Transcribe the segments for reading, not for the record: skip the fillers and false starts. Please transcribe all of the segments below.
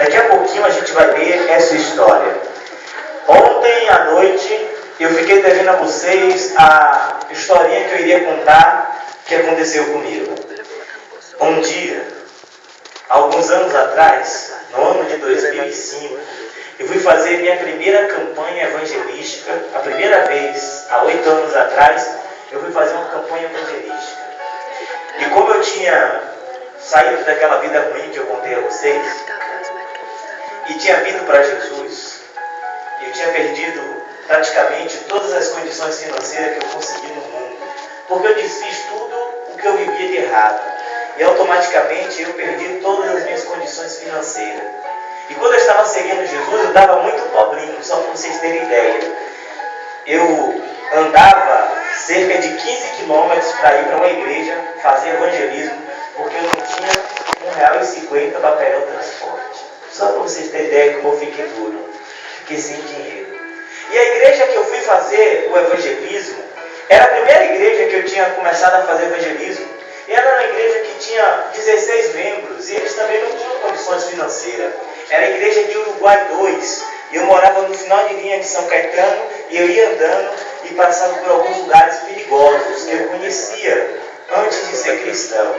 Daqui a pouquinho a gente vai ver essa história. Ontem à noite eu fiquei devendo a vocês a historinha que eu iria contar que aconteceu comigo. Um dia, alguns anos atrás, no ano de 2005, eu fui fazer minha primeira campanha evangelística. A primeira vez, há 8 anos atrás, eu fui fazer uma campanha evangelística. E como eu tinha saído daquela vida ruim que eu contei a vocês, e tinha vindo para Jesus, eu tinha perdido praticamente todas as condições financeiras que eu consegui no mundo, porque eu desfiz tudo o que eu vivia de errado, e automaticamente eu perdi todas as minhas condições financeiras. E quando eu estava seguindo Jesus, eu estava muito pobrinho, só para vocês terem ideia. Eu andava cerca de 15 quilômetros para ir para uma igreja fazer evangelismo, porque eu não tinha R$1,50 para pegar o transporte. Só para vocês terem ideia como eu fiquei duro. Fiquei sem dinheiro. E a igreja que eu fui fazer o evangelismo era a primeira igreja que eu tinha começado a fazer evangelismo. E era uma igreja que tinha 16 membros e eles também não tinham condições financeiras. Era a igreja de Uruguai 2. E eu morava no final de linha de São Caetano e eu ia andando e passava por alguns lugares perigosos que eu conhecia antes de ser cristão.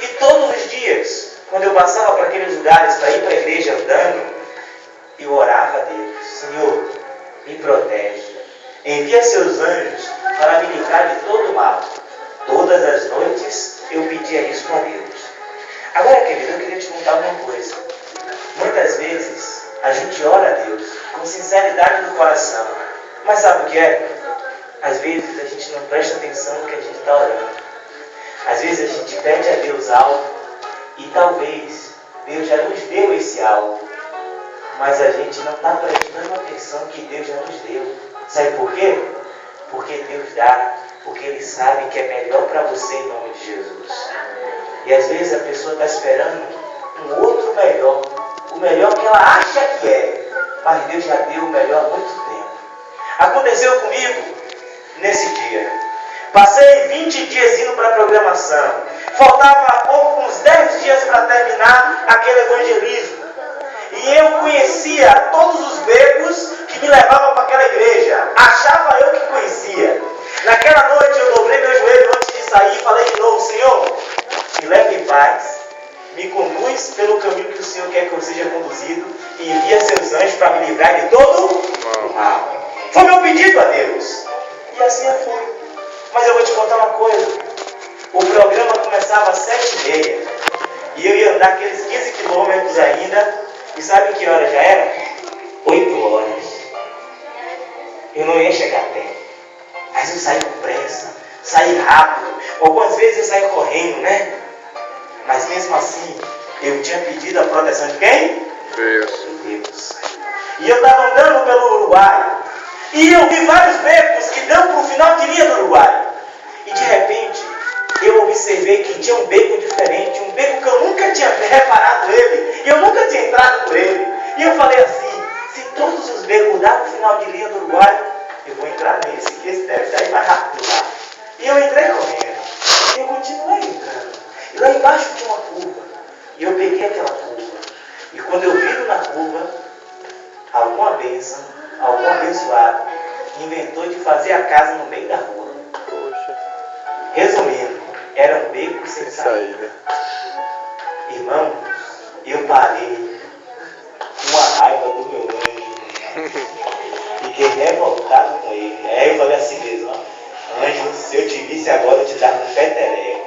E todos os dias, quando eu passava por aqueles lugares para ir para a igreja andando, eu orava a Deus: Senhor, me protege, envia seus anjos para me livrar de todo mal. Todas as noites eu pedia isso a Deus. Agora, querido, eu queria te contar uma coisa. Muitas vezes a gente ora a Deus com sinceridade do coração, mas sabe o que é? Às vezes a gente não presta atenção no que a gente está orando. Às vezes a gente pede a Deus algo e talvez Deus já nos deu esse algo, mas a gente não está prestando atenção que Deus já nos deu. Sabe por quê? Porque Deus dá, porque Ele sabe que é melhor para você em nome de Jesus. E às vezes a pessoa está esperando um outro melhor, o melhor que ela acha que é, mas Deus já deu o melhor há muito tempo. Aconteceu comigo nesse dia. Passei 20 dias indo para a programação. Faltava uns 10 dias para terminar aquele evangelismo. E eu conhecia todos os becos que me levavam para aquela igreja. Achava eu que conhecia. Naquela noite eu dobrei meu joelho antes de sair e falei de novo: Senhor, me leve em paz, me conduz pelo caminho que o Senhor quer que eu seja conduzido e envia seus anjos para me livrar de todo o mal. Foi meu pedido a Deus. E assim eu fui. Mas eu vou te contar uma coisa. O programa começava às 7h30 e eu ia andar aqueles 15 quilômetros ainda. E sabe que hora já era? 8 horas. Eu não ia chegar a tempo. Mas eu saí com pressa, saí rápido. Algumas vezes eu saí correndo, né? Mas mesmo assim, eu tinha pedido a proteção de quem? Deus. De Deus. E eu estava andando pelo Uruguai. E eu vi vários becos que dão para o final de linha do Uruguai. E de repente, eu observei que tinha um beco diferente. Um beco que eu nunca tinha reparado ele. E eu nunca tinha entrado por ele. E eu falei assim: se todos os becos dão para o final de linha do Uruguai, eu vou entrar nesse, que esse deve sair mais rápido lá. E eu entrei correndo. E eu continuei entrando. E lá embaixo tinha uma curva. E eu peguei aquela curva. E quando eu viro na curva, alguma bênção, algum abençoado inventou de fazer a casa no meio da rua. Poxa. Resumindo, era um beco sem saída. Irmão, eu parei com a raiva do meu anjo. Fiquei revoltado com ele. Aí eu falei assim mesmo: ó, anjo, se eu te visse agora, eu te dava um petereco.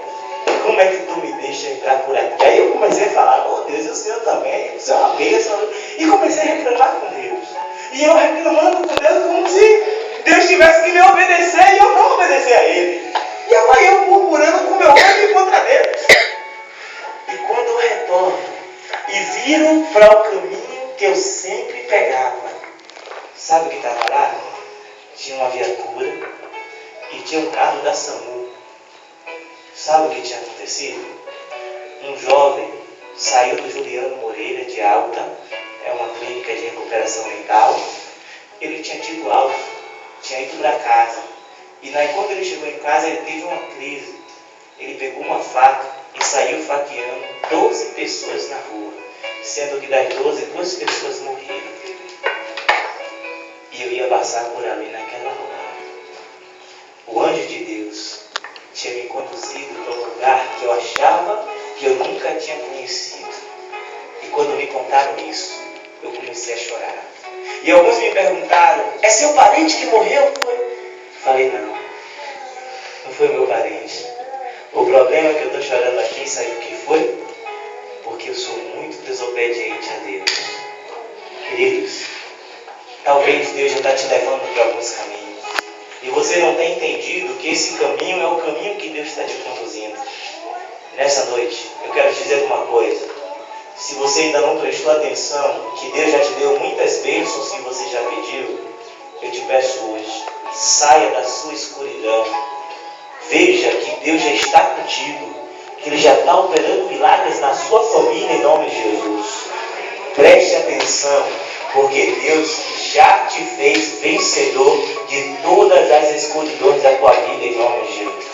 Como é que tu me deixa entrar por aqui? Aí eu comecei a falar: oh Deus, e o Senhor também, o Senhor é uma bênção. E comecei a reclamar com Deus. E eu reclamando com Deus como se Deus tivesse que me obedecer e eu não obedecer a Ele. E agora eu murmurando com meu ego contra Deus. E quando eu retorno e viro para o caminho que eu sempre pegava, sabe o que estava lá? Tinha uma viatura e tinha um carro da SAMU. Sabe o que tinha acontecido? Um jovem saiu do Juliano Moreira de Alta, é uma clínica de recuperação mental. Ele tinha tido alta, tinha ido para casa. E daí, quando ele chegou em casa, ele teve uma crise. Ele pegou uma faca e saiu faqueando 12 pessoas na rua. sendo que das 12, 2 pessoas morreram. E eu ia passar por ali naquela hora. O anjo de Deus tinha me conduzido para um lugar que eu achava que eu nunca tinha conhecido. E quando me contaram isso, eu comecei a chorar. E alguns me perguntaram: é seu parente que morreu? Falei: não foi meu parente. O problema é que eu estou chorando aqui, sabe o que foi? Porque eu sou muito desobediente a Deus. Queridos, talvez Deus já está te levando para alguns caminhos. E você não tem entendido que esse caminho é o caminho que Deus está te conduzindo. Nessa noite, eu quero te dizer uma coisa. Se você ainda não prestou atenção, que Deus já te deu muitas bênçãos que você já pediu, eu te peço hoje, saia da sua escuridão. Veja que Deus já está contigo, que Ele já está operando milagres na sua família em nome de Jesus. Preste atenção, porque Deus já te fez vencedor de todas as escuridões da tua vida em nome de Jesus.